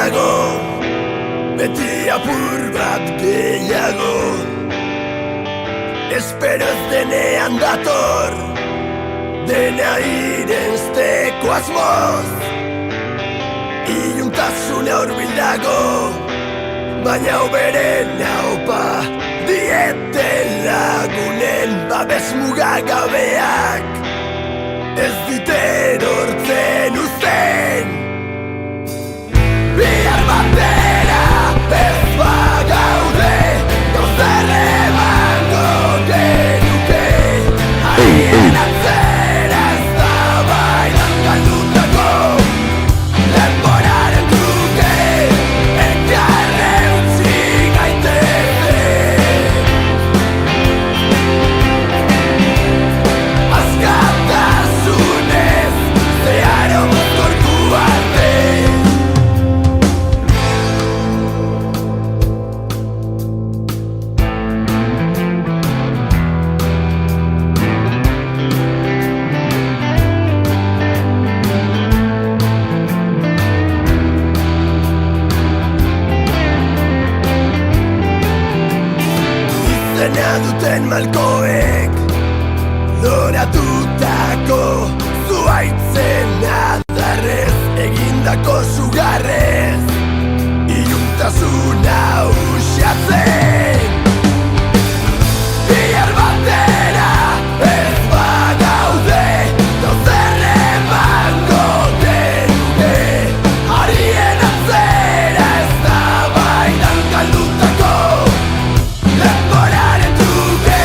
dago, beti apur bat gehiago. Espero ez denean dator, dena irensteko asmoz. Iluntasuna hurbil dago, baina hoberen haupa diete lagunen babes mugagabeak. Ez dite erortzen uzten, bihar batera ez bagaude, gauzer emango genuke. Harien atzera ez da baitan galdutako, denboraren truke elkarre utzi gaitezen. Askatasunez zeharo mozkortu arte. Izena duten malkoek loratutako zuaitzen adarrez egindako sugarrez iluntasuna uxatzen. Bihar batera ez bagaude, gauzer emango genuke. Harien atzera ez da baitan galdutako, denboraren truke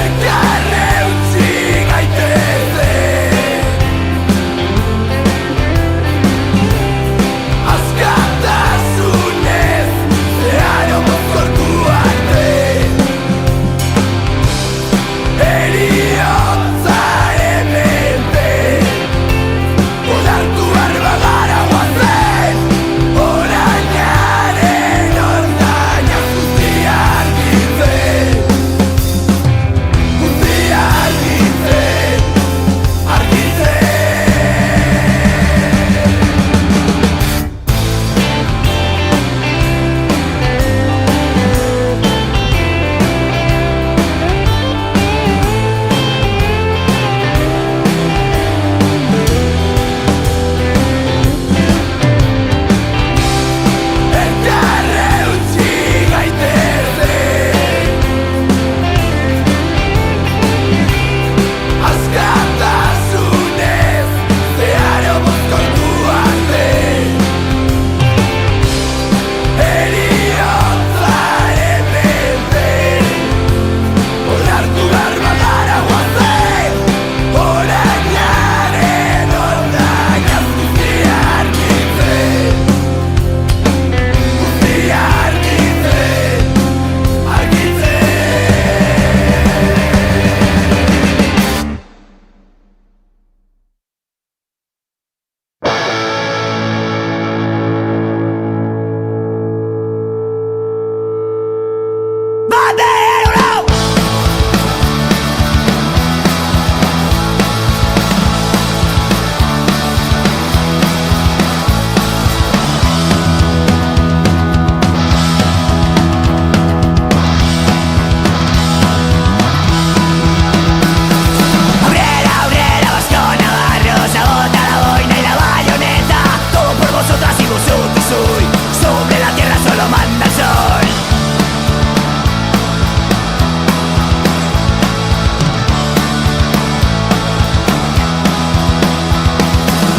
elkarre utzi gaitezen. Askatasunez zeharo mozkortu arte. Heriotzaren menpe odartu arbagara guazen, orainaren ordaina guztia argitzen. Guztia argitzen, argitzen. Elkarre utzi gaitezen. Askatasunez zeharo mozkortu arte. Heriotzaren menpe odartu arbagara guazen, orainaren ordaina guztia argitzen. Guztia argitzen, argitzen. ¡Bandero! Obrera, obrera, Bascona, Barros, agota la boina y la bayoneta. Todo por vosotras y vosotros hoy. Sobre la tierra solo manda el sol.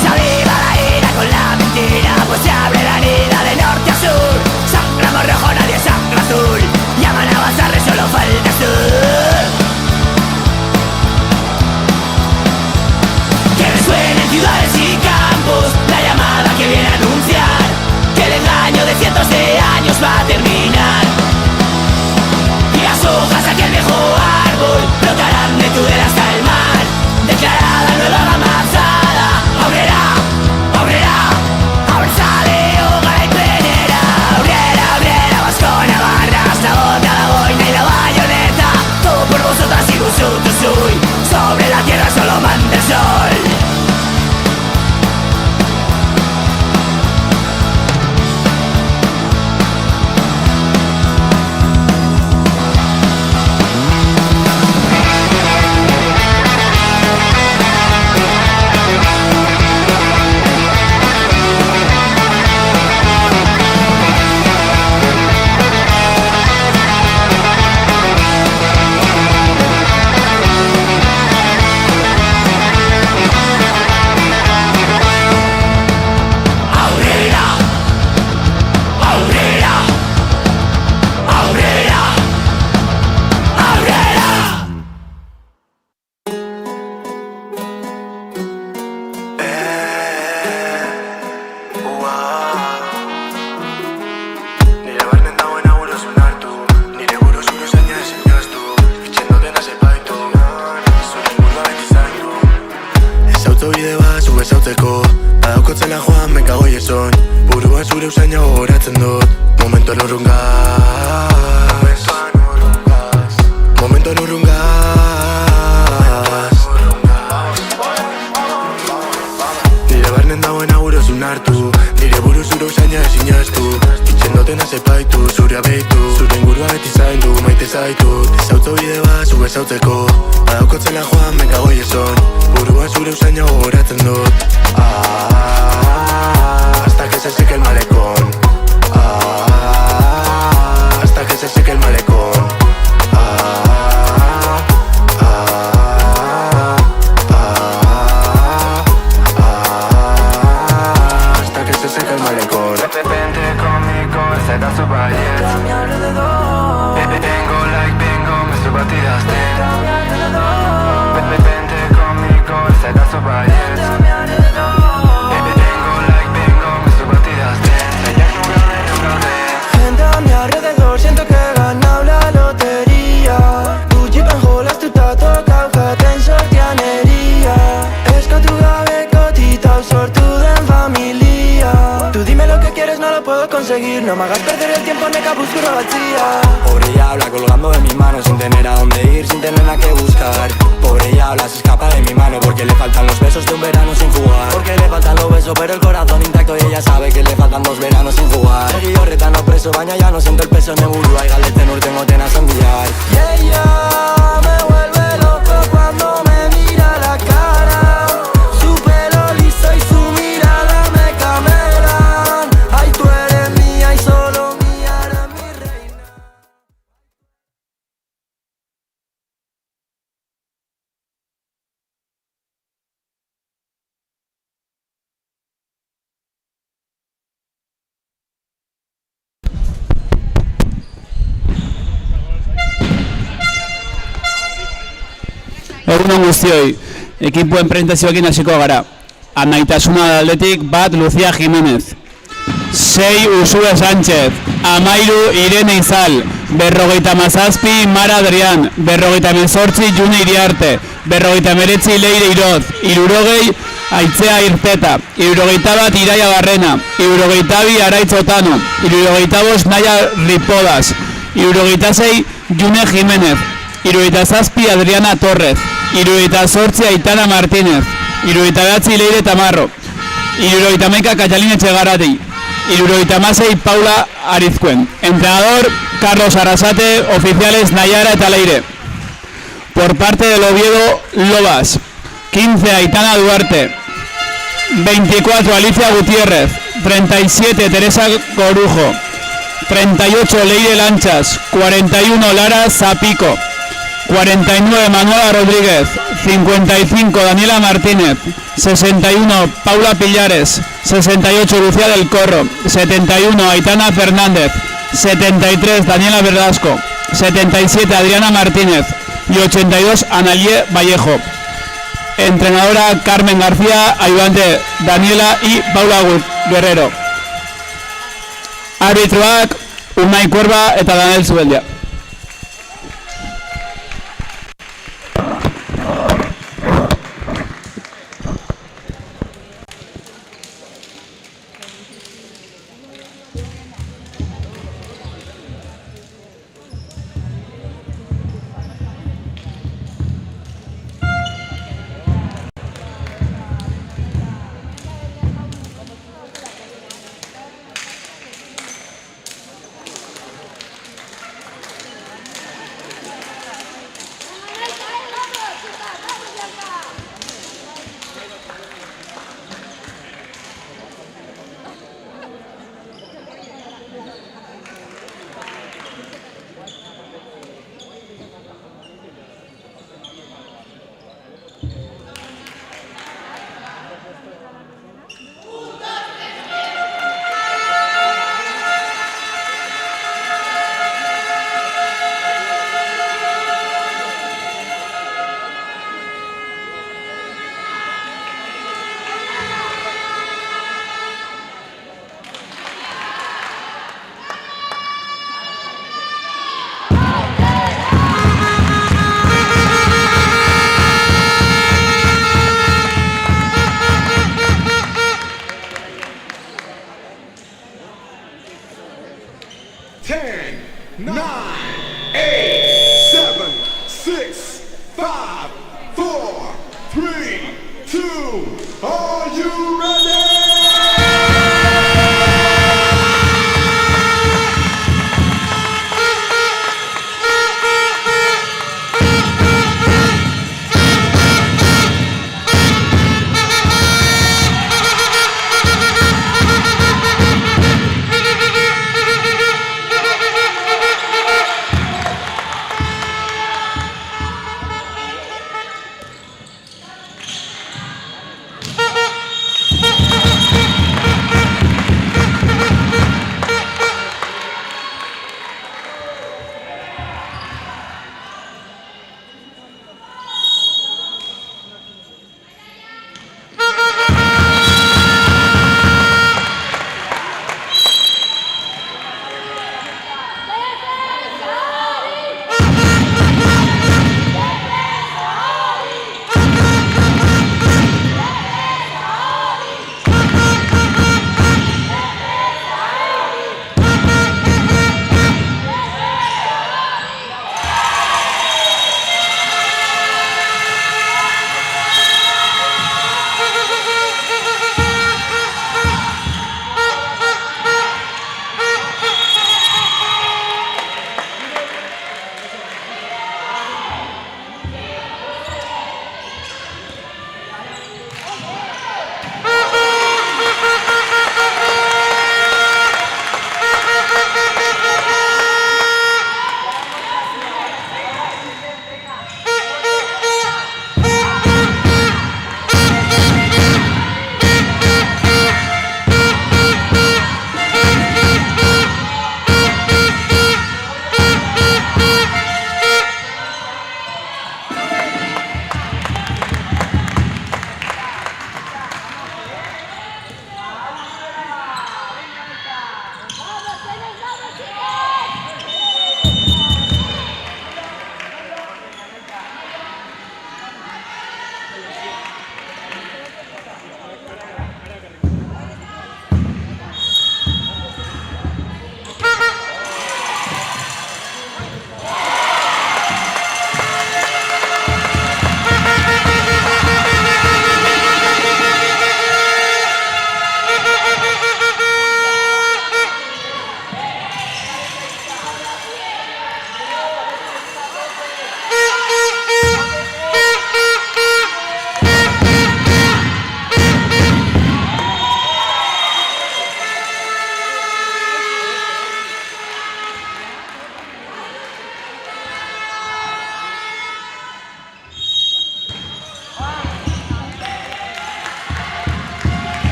Se aviva la ira con la mentira, pues se abre la herida de norte a sur. Sangramos rojo, nadie sangra azul. Llaman a Basarre, solo falta sur. Que resuenen ciudades y campos la llamada que viene a anunciar que el engaño de cientos de años va a terminar. Y las hojas de aquel viejo árbol brotarán de Tudela hasta el mar, declarada nueva amasada. Obrera, obrera, avanzale, hoga y penera. Obrera, obrera, Bascona, Barras, la bota, la boina y la bayoneta. Todo por vosotras y vosotros hoy. Sobre la tierra solo manda el sol. esautzeko. Badaukotzela joan mekago ieson, burua zure usaina gogoratzen dut. Momentuan urrungaz, momentuan urrungaz. Nire barnen dagoen agurozun hartu, nire buru zure usaina ezin jaztu. Itxendoten azepaitu, zure abeitu, zure ingurua beti zaindu, maite zaitut. Ezautzo bide bat zu esautzeko, badaukotzela joan mekago ieson, burua zure usaina gogoratzen dut. Hasta que se seque el malecón, hasta que se seque el malecón. Hasta que se seque el malecón. Vente conmigo, será su valle. A mi alrededor. Tengo like bingo, me subo a tiraste. Vente conmigo, será su valle. Tengo like bingo, me subo a tiraste. Ella Gente a mi alrededor, siento que he ganado la loteria. Tu jeep en jolas, tu tato, caujate en sortianeria. Es que tu gabe cotita, sortuda en familia. Tú dime lo que quieres, no lo puedo conseguir. No me hagas perder el tiempo, neca, busco una vacía. Pobre diabla colgando de mis manos sin tener a dónde ir, sin tener nada que buscar. Pobre diabla se escapa de mi mano porque le faltan los besos de un verano sin jugar. Porque le faltan los besos pero el corazón intacto y ella sabe que le faltan 2 veranos sin jugar. Y yo retano preso, baña ya no siento el peso en el burua y galete nur tengo tenas a enviar. Y ella me vuelve loco cuando me mira la cara. Su pelo liso y su mirada me camelan. Ay, tú eres mía y solo mía, eres mi reina. Egun on guztioi, ekipoen presentazioekin hasiko gara. Anaitasuna aldetik bat Lucia Jimenez, 6 Usue Sánchez, 13 Irene Izal, 57 Mara Adrián, 58 June Iriarte, 59 Leire Iroz, 60 Aitzea Irteta, 61 Iraia Barrena, 62 Araitz Otano, 65 Naya Ripodas, 66 June Jimenez, 67 Adriana Torrez, 68 Aitana Martínez, 69 Leire Tamarro, 71 Catalina Echegarati, 76 Paula Arizcuen. Entrenador Carlos Arrasate, oficiales Nayara eta Leire. Por parte del Oviedo, Lobas, 15 Aitana Duarte, 24 Alicia Gutiérrez, 37 Teresa Corujo, 38 Leire Lanchas, 41 Lara Zapico, 49 Manuela Rodríguez, 55 Daniela Martínez, 61 Paula Pillares, 68 Lucía del Corro, 71 Aitana Fernández, 73 Daniela Verdasco, 77 Adriana Martínez y 82 Analie Vallejo. Entrenadora Carmen García, ayudante Daniela y Paula Guerrero. Arbitroak Unai Cuerva eta Daniel Zubeldia. Thank you.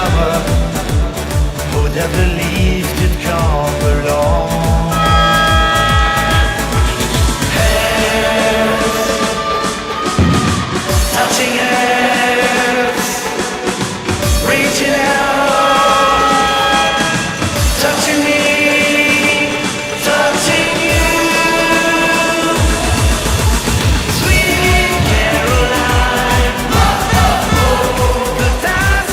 never would have believed you'd come along. Hands, touching hands, reaching out, touching me, touching you. Sweet Caroline, the dance.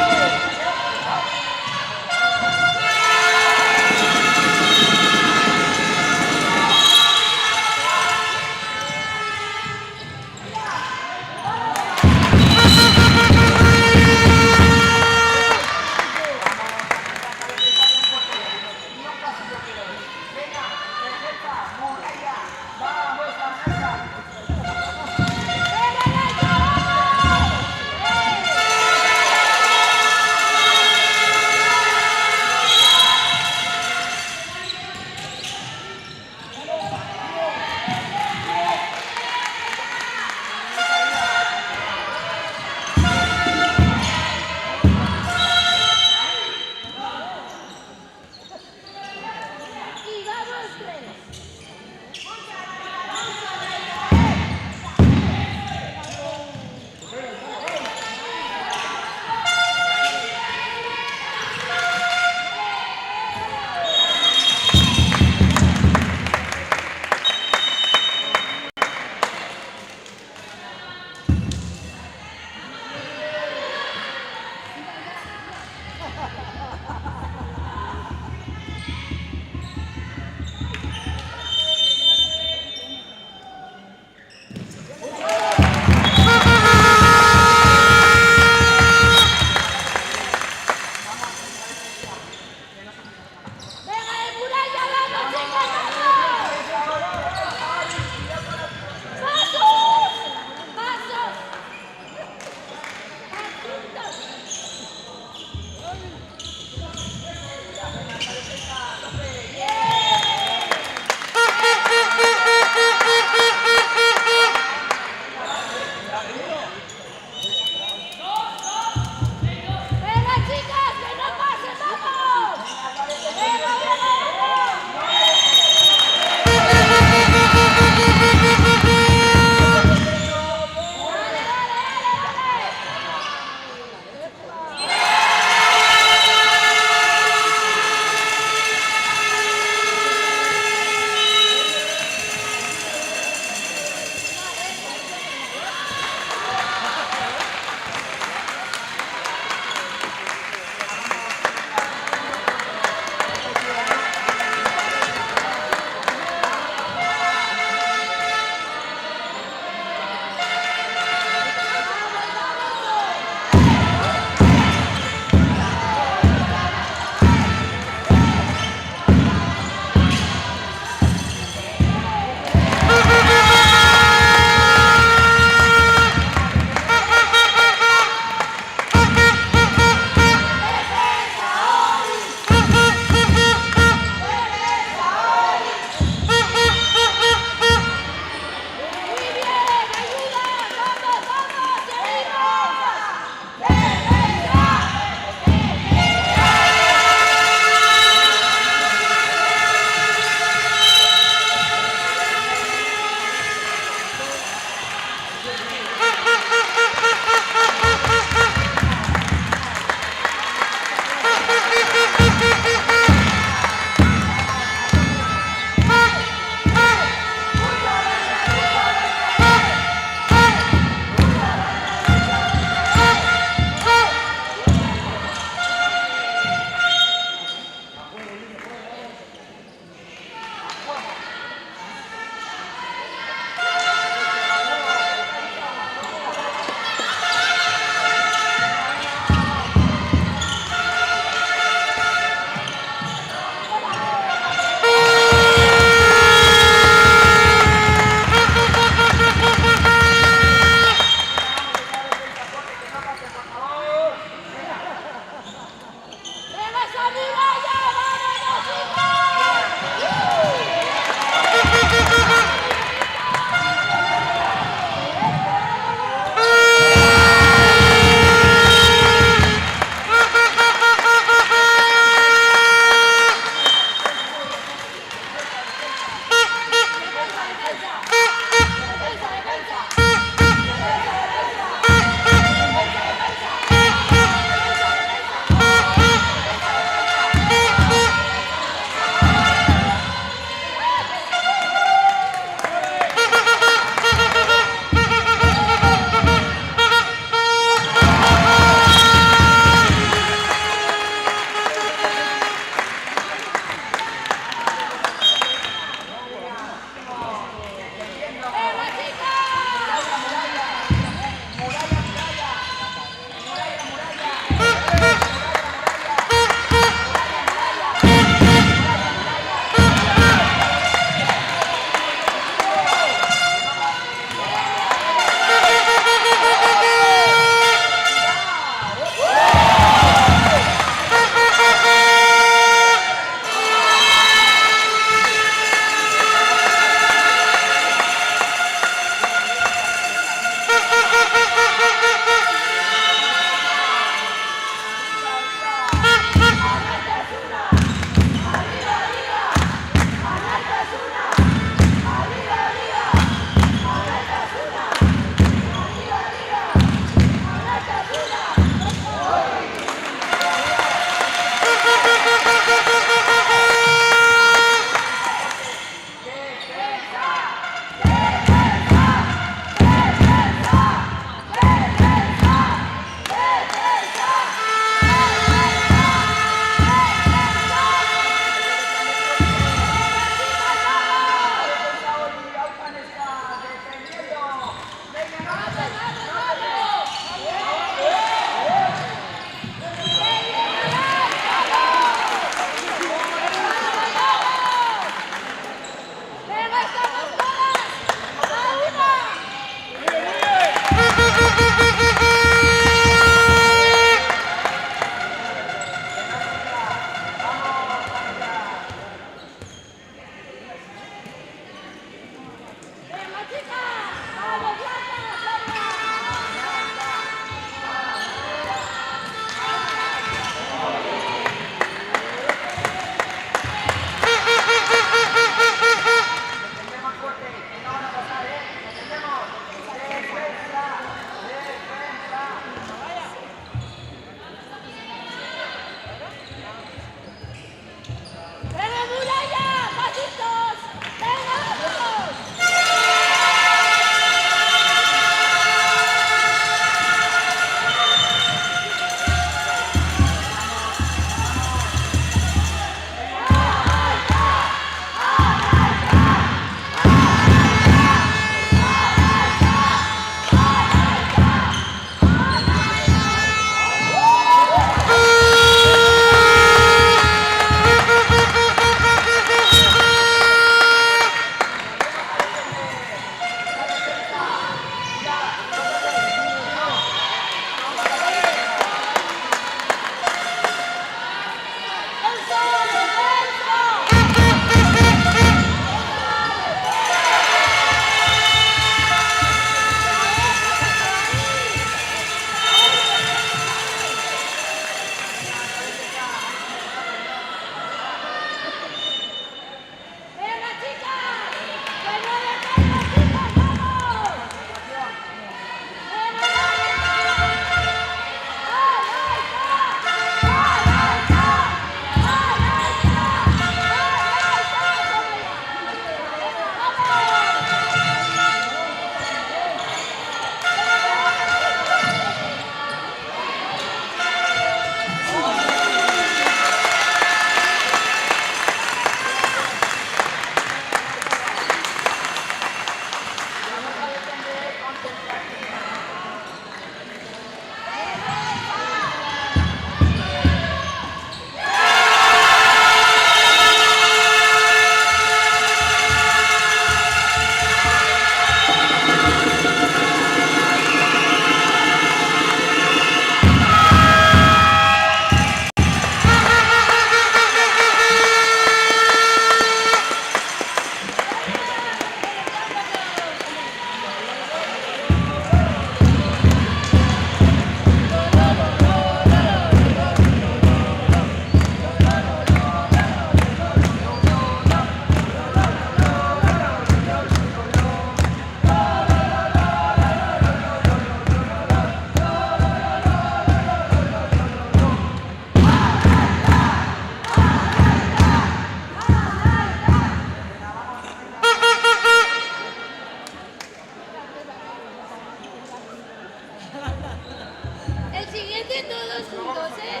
El siguiente todos juntos, ¿eh?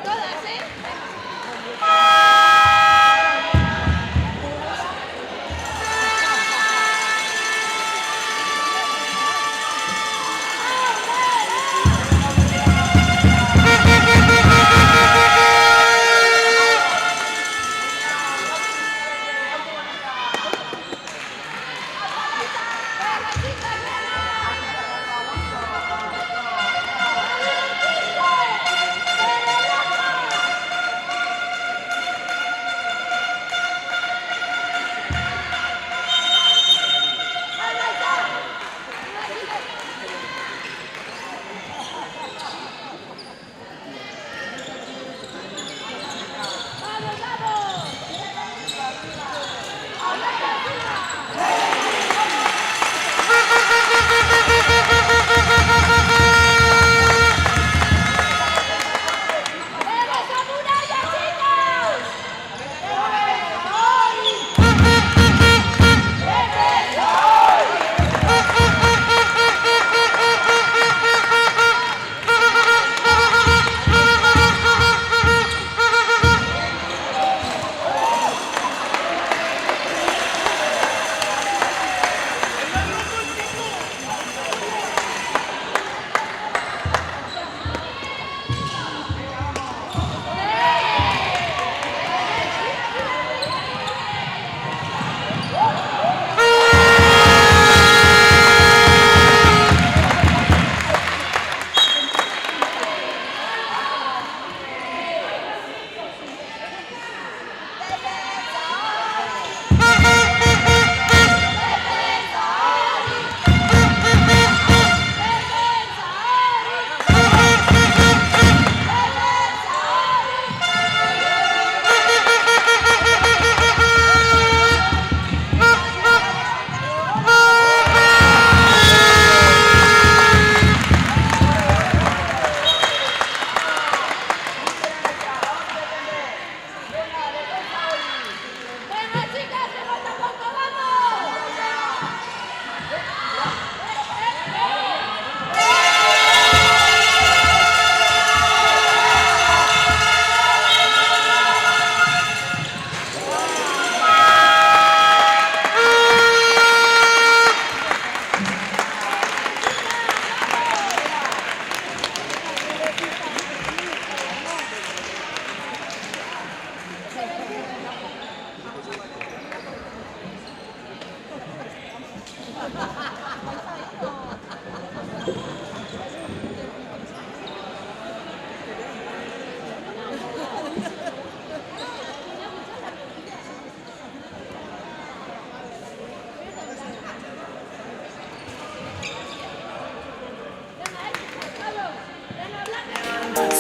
Todas, ¿eh?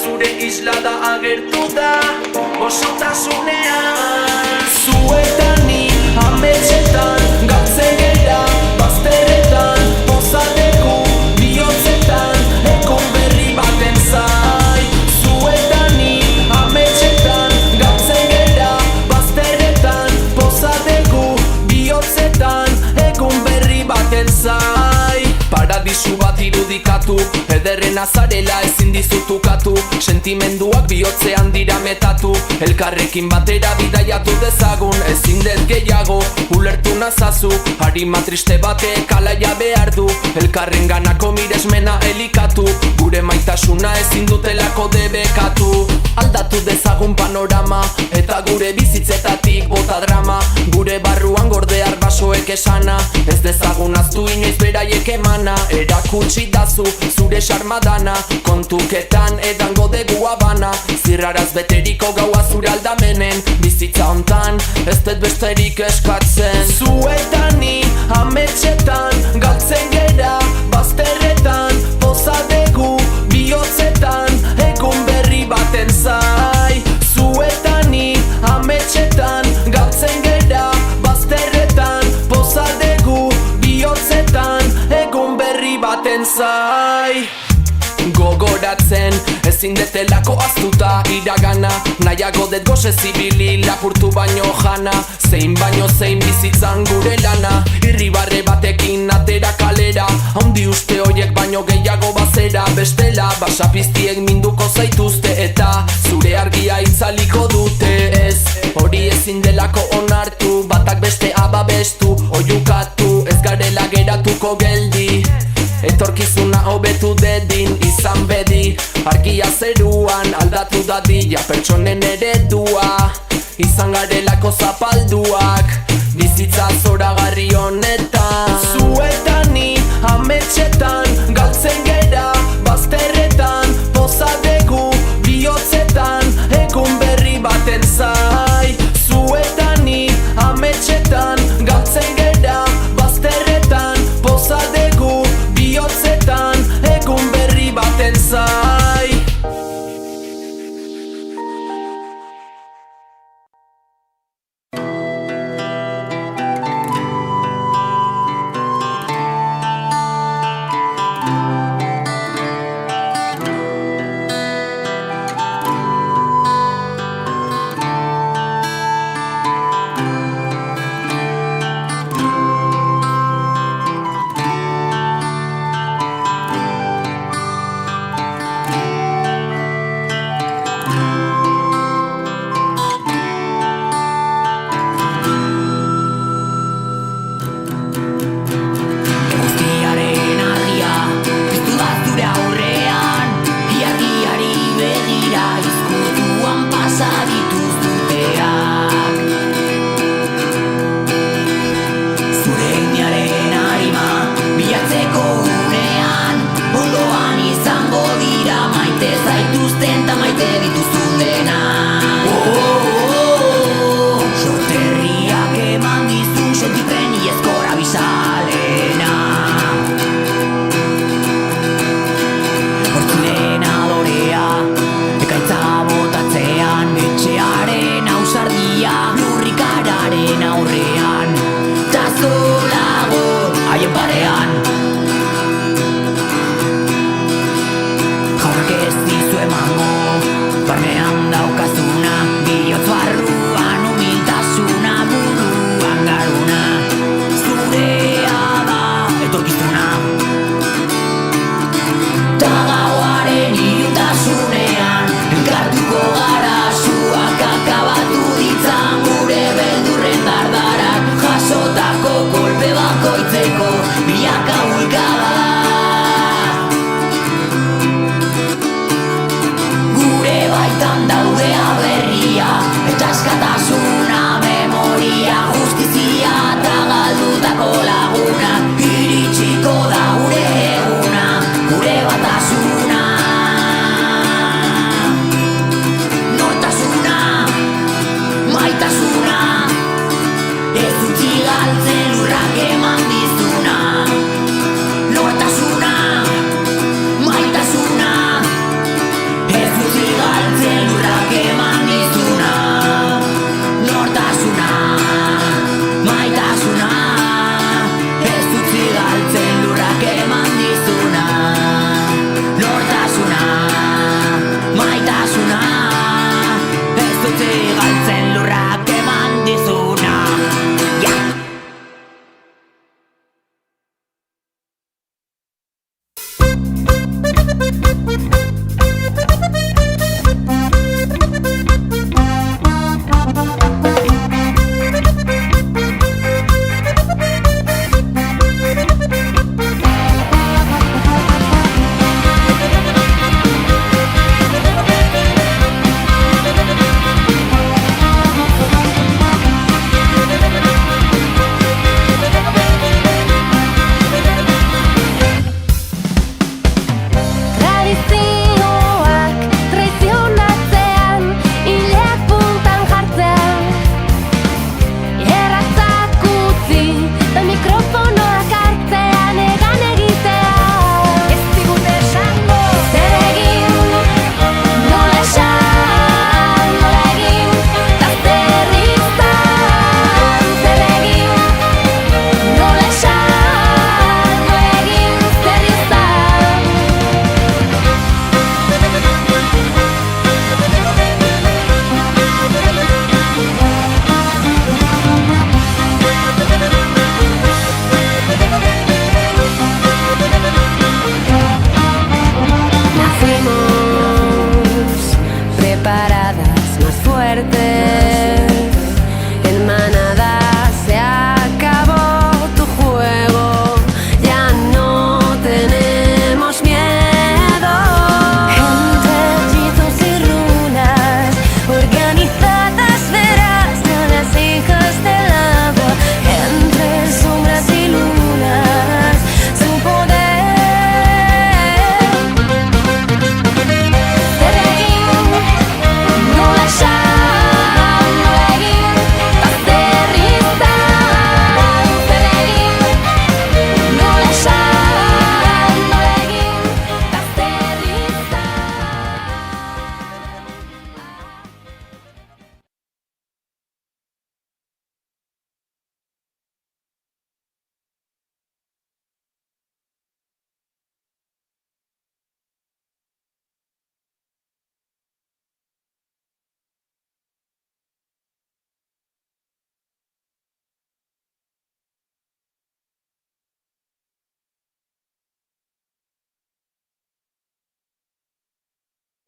Zure isla da agertu da osotasunean. Zuetan ni ametxetan galtzen gera, bazterretan pozateko bihotzetan ekon berri baten zai. Zuetan ni ametxetan galtzen gera, bazterretan pozateko bihotzetan ekon berri baten zai. Paradisu bat irudikatu, ederren azarela ezin dizutukatu. Sentimenduak bihotzean dira metatu, elkarrekin batera bidaiatu dezagun. Ezin dut gehiago, ulertu nazazu, harima triste batek alaia behar du. Elkarren ganako miresmena elikatu, gure maitasuna ezin dutelako debekatu. Aldatu dezagun panorama, eta gure bizitzetatik bota drama. Gure barruan gorde arbasoek esana, ez dezagun aztu inoiz beraiek emana. Erakutsi dazu zure sarmadana, kontuketan edango degu abana. Zirraraz beteriko gaua zure aldamenen, bizitza hontan ez dut besterik eskatzen. Zuetan ni ametxetan galtzen gera, bazterretan pozadegu bihotzetan egun berri baten zai. Zuetan ni ametxetan galtzen gera, bazterretan pozadegu bihotzetan egun berri baten zai. Gogoratzen ezin detelako aztuta iragana, nahiago dut goze zibili lapurtu baino jana. Zein baino zein bizitzan gure lana, irribarre batekin atera kalera. bestela basapiztiek minduko zaituzte eta zure argia itzaliko dute. Ez, hori ezin delako onartu, batak bestea babestu, oiukatu, ez garela geratuko geldi. Etorkizuna hobetu dedin, izan bedi, argia zeruan aldatu dadila pertsonen eredua. Izan garelako zapalduak, bizitza zoragarri honetan. Zuetan ni ametxetan, galtzen gera, bazterretan, pozadegu, bihotzetan, egun berri baten zai. Zuetan ni ametxetan, galtzen gera, bazterretan, pozadegu, bihotzetan, egun berri baten zai.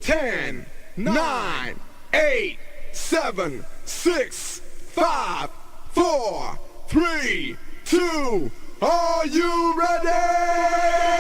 10, 9, 8, 7, 6, 5, 4, 3, 2, are you ready?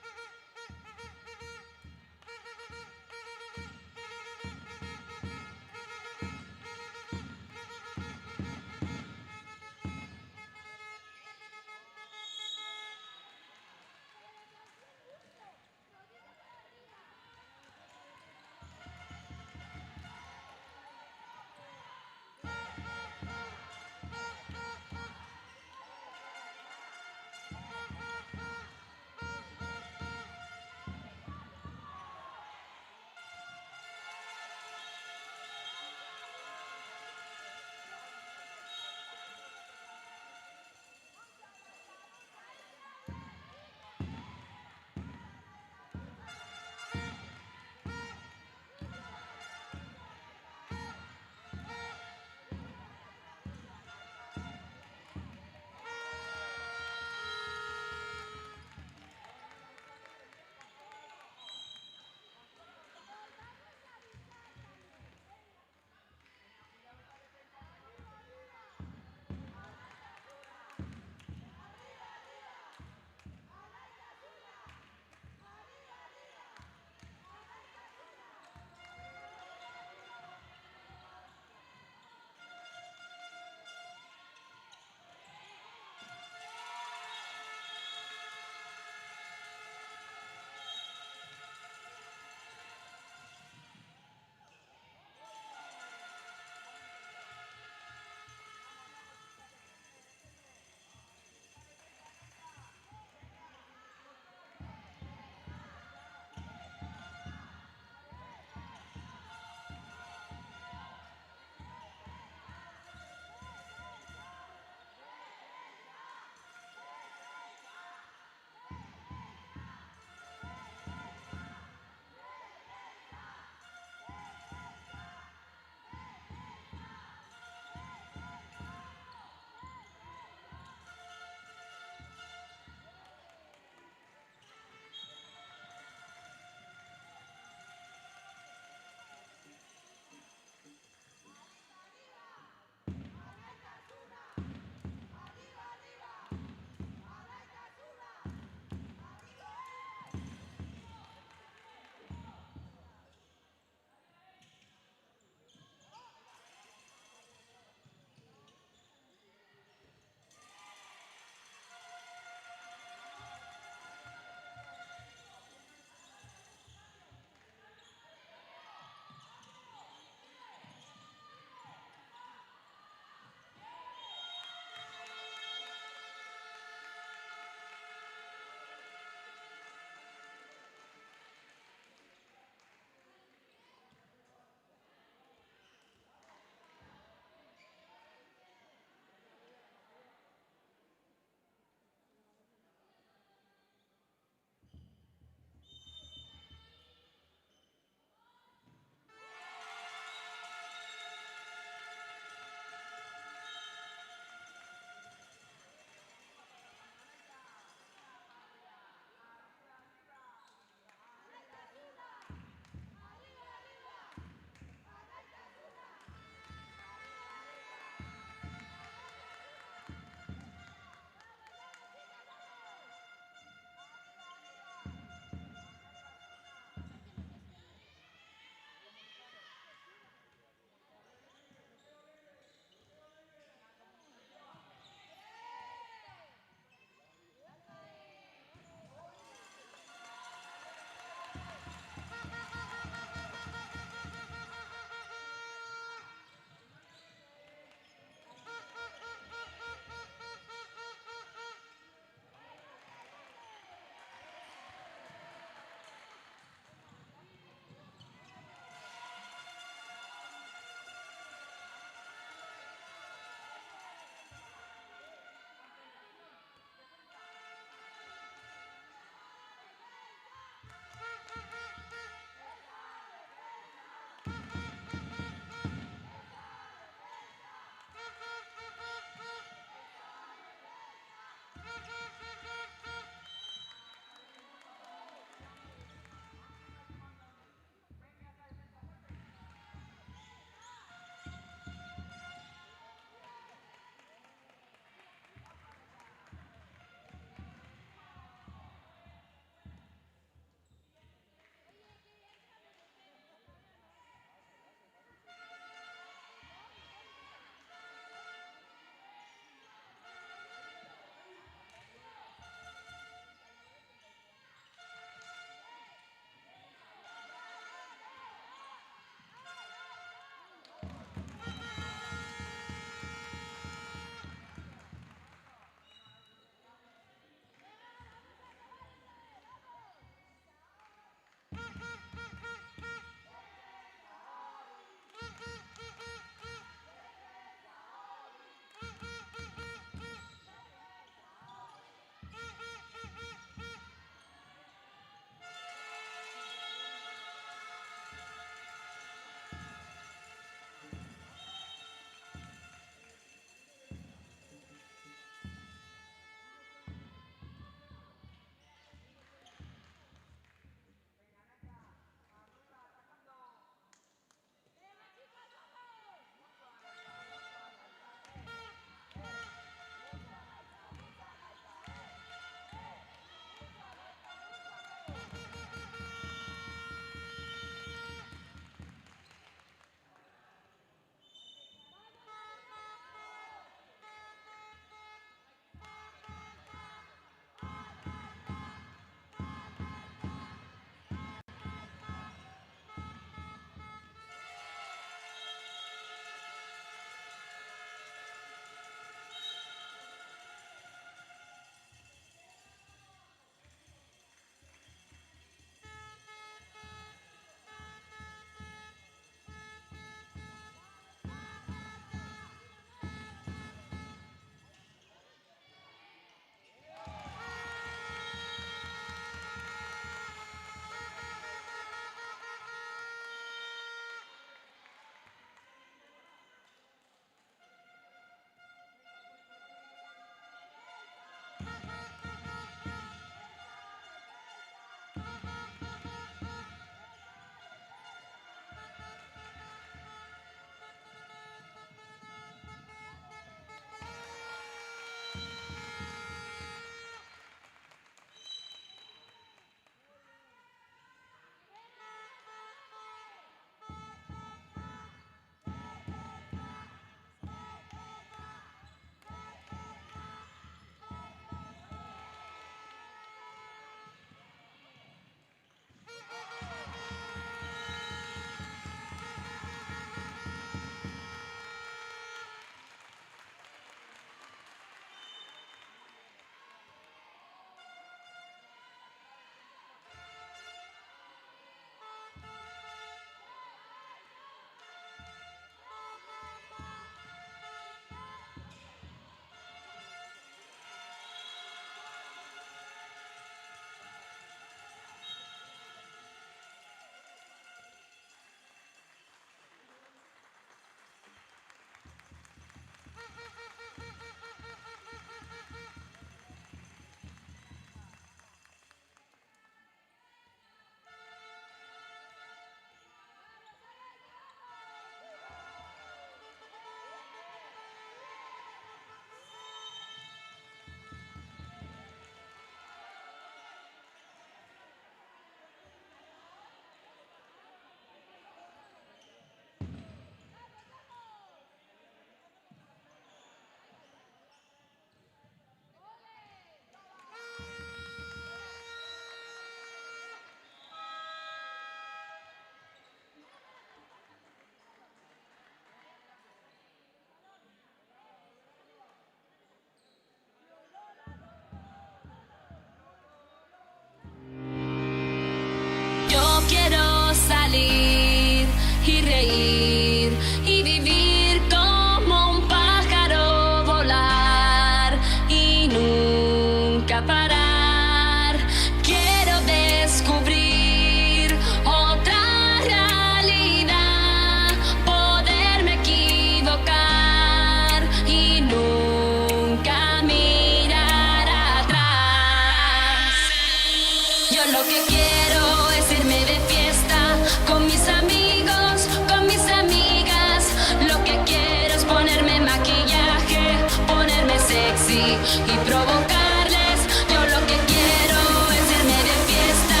y provocarles. Yo lo que quiero es irme de fiesta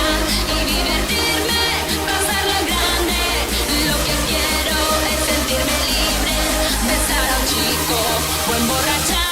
y divertirme, pasarla en grande. Lo que quiero es sentirme libre, besar a un chico o emborracharme.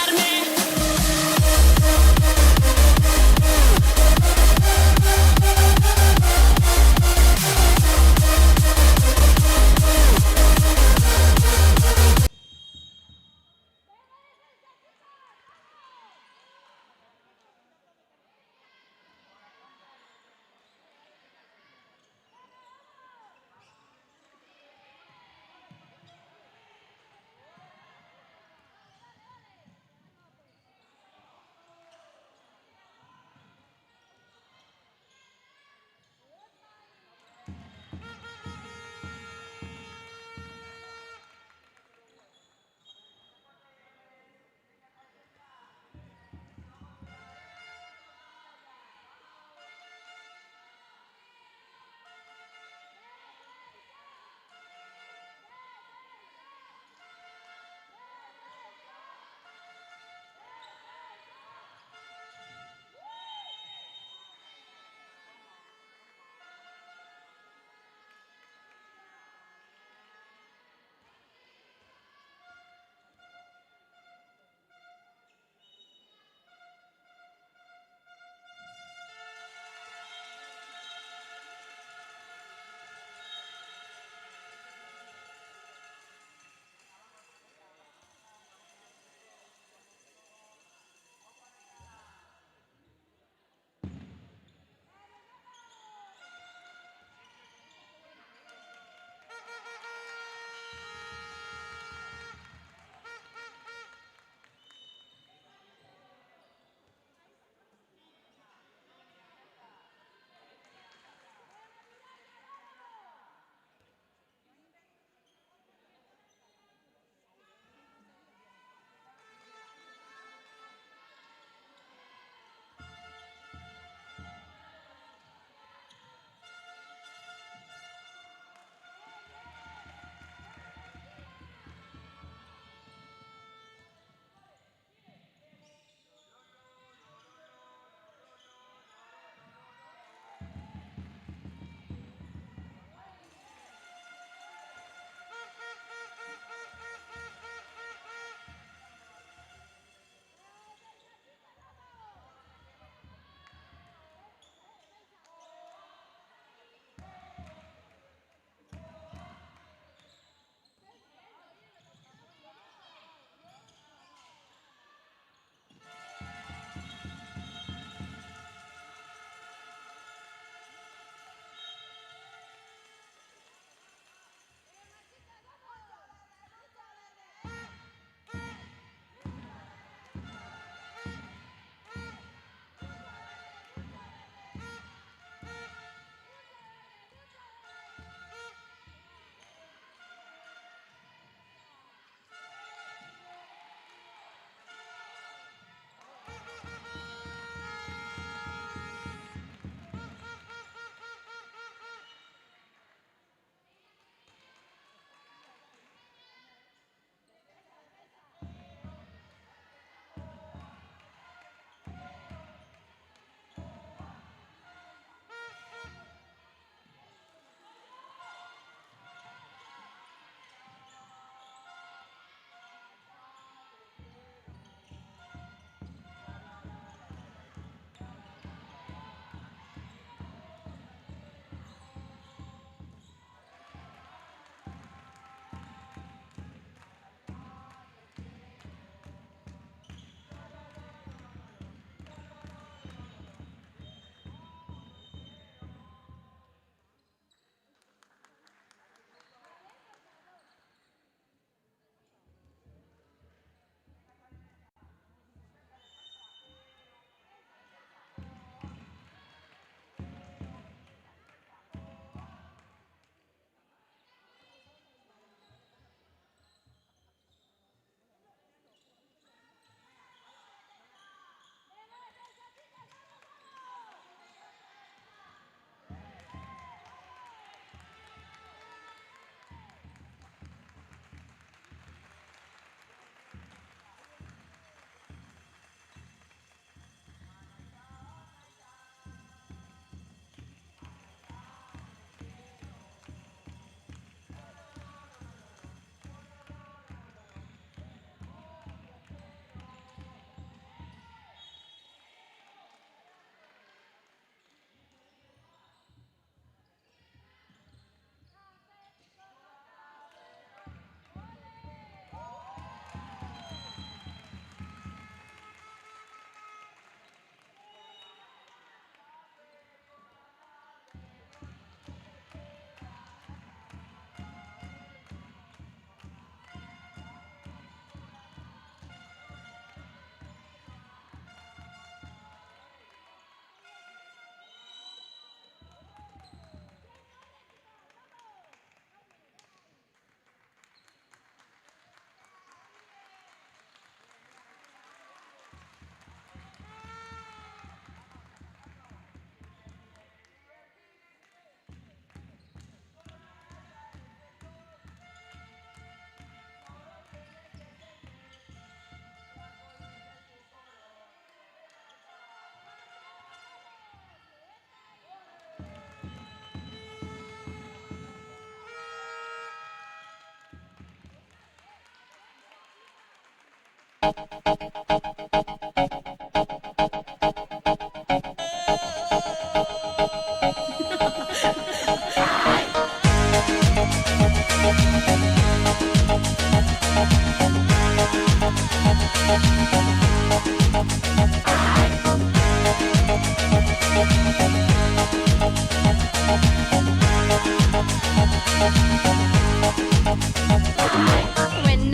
When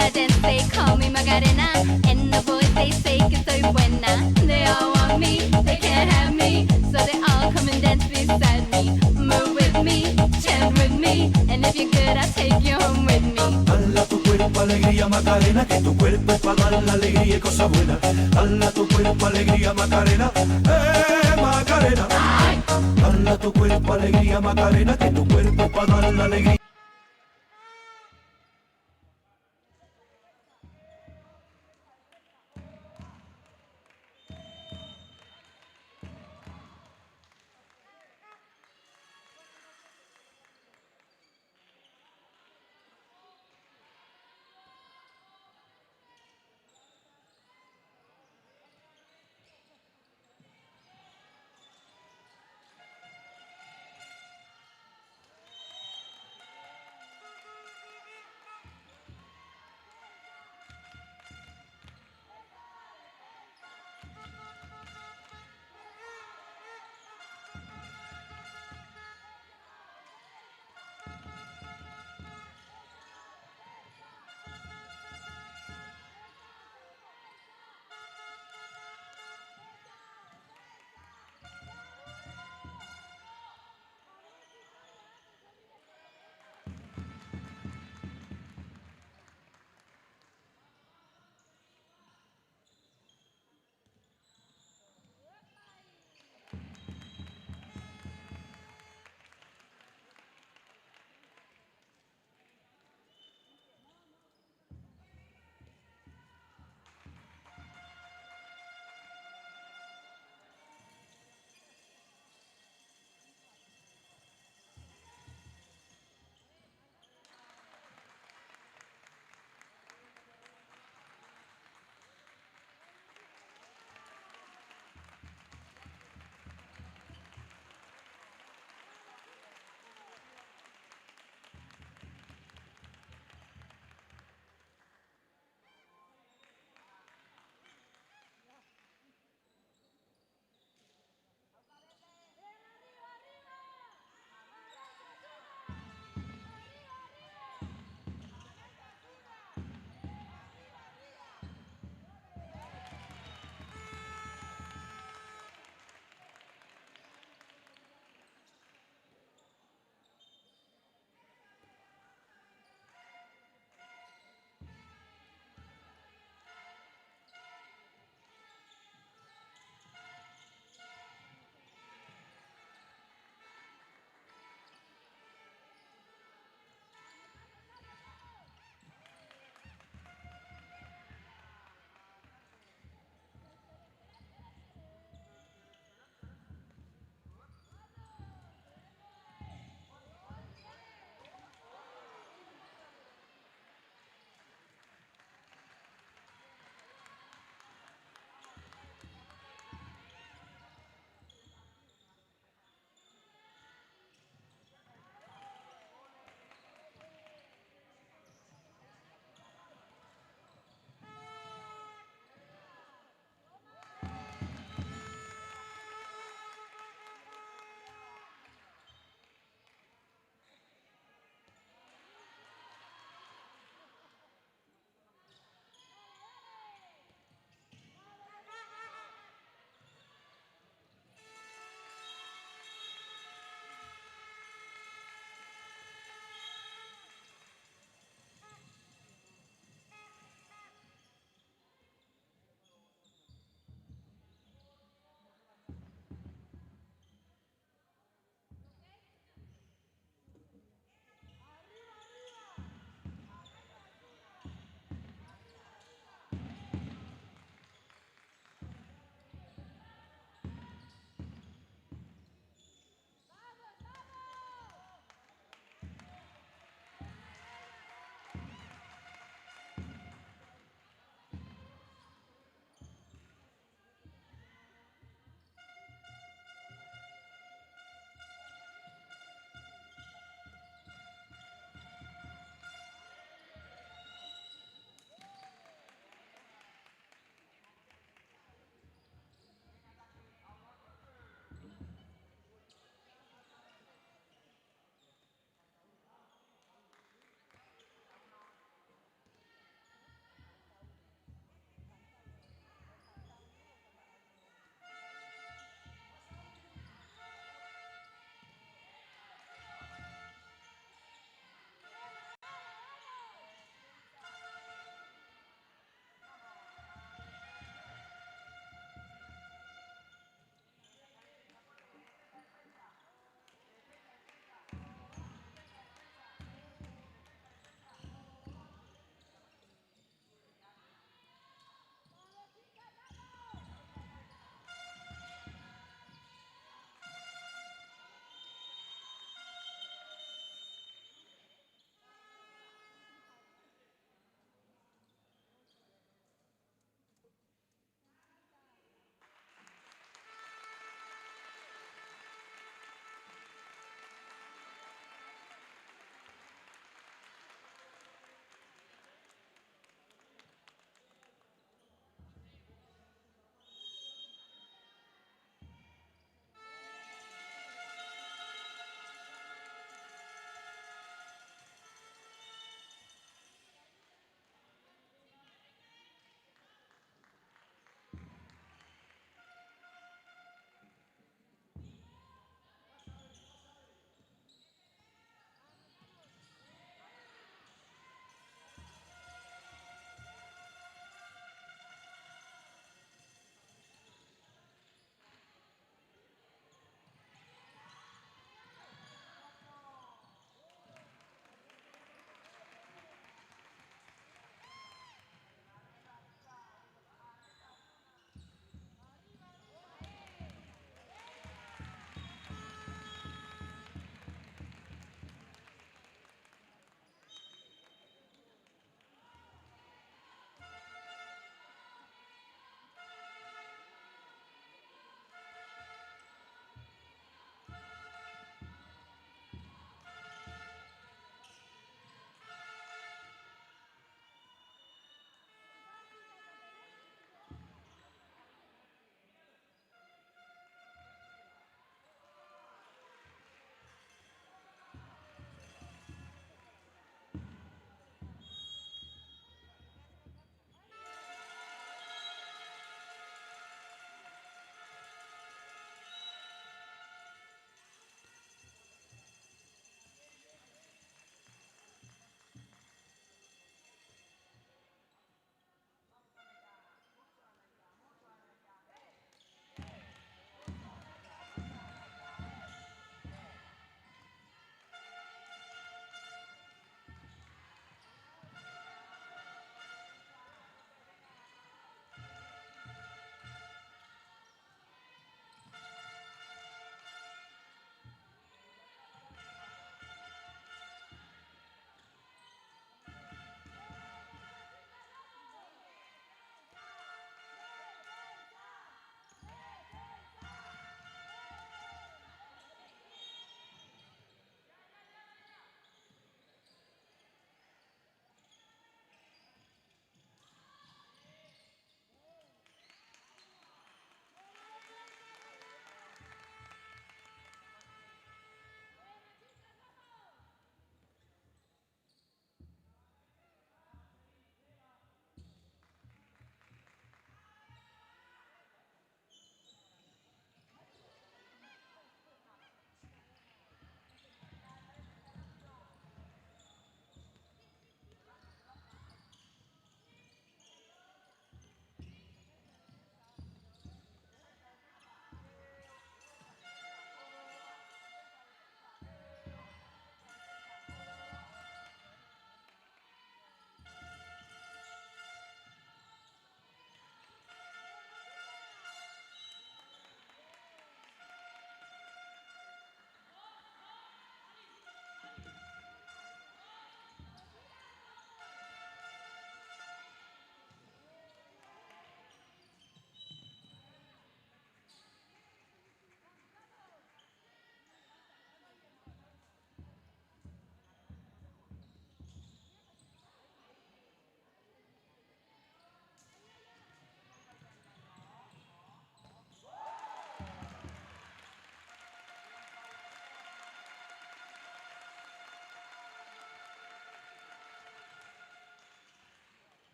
I dance, they call me Macarena, and the boys they say que soy buena. They all want me, they can't have me, so they all come and dance beside me. Move with me, chant with me, and if you're good, I'll take you home with me. Dala tu cuerpo alegría Macarena, que tu cuerpo es para dar la alegría y cosas buenas. Dala tu cuerpo alegría Macarena, Macarena. Dala tu cuerpo alegría Macarena, que tu cuerpo es para dar la alegría.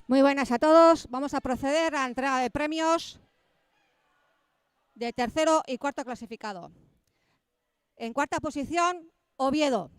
Muy buenas a todos. Vamos a proceder a la entrega de premios de tercero y cuarto clasificado. En cuarta posición, Oviedo.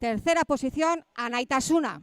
Tercera posición, Anaitasuna.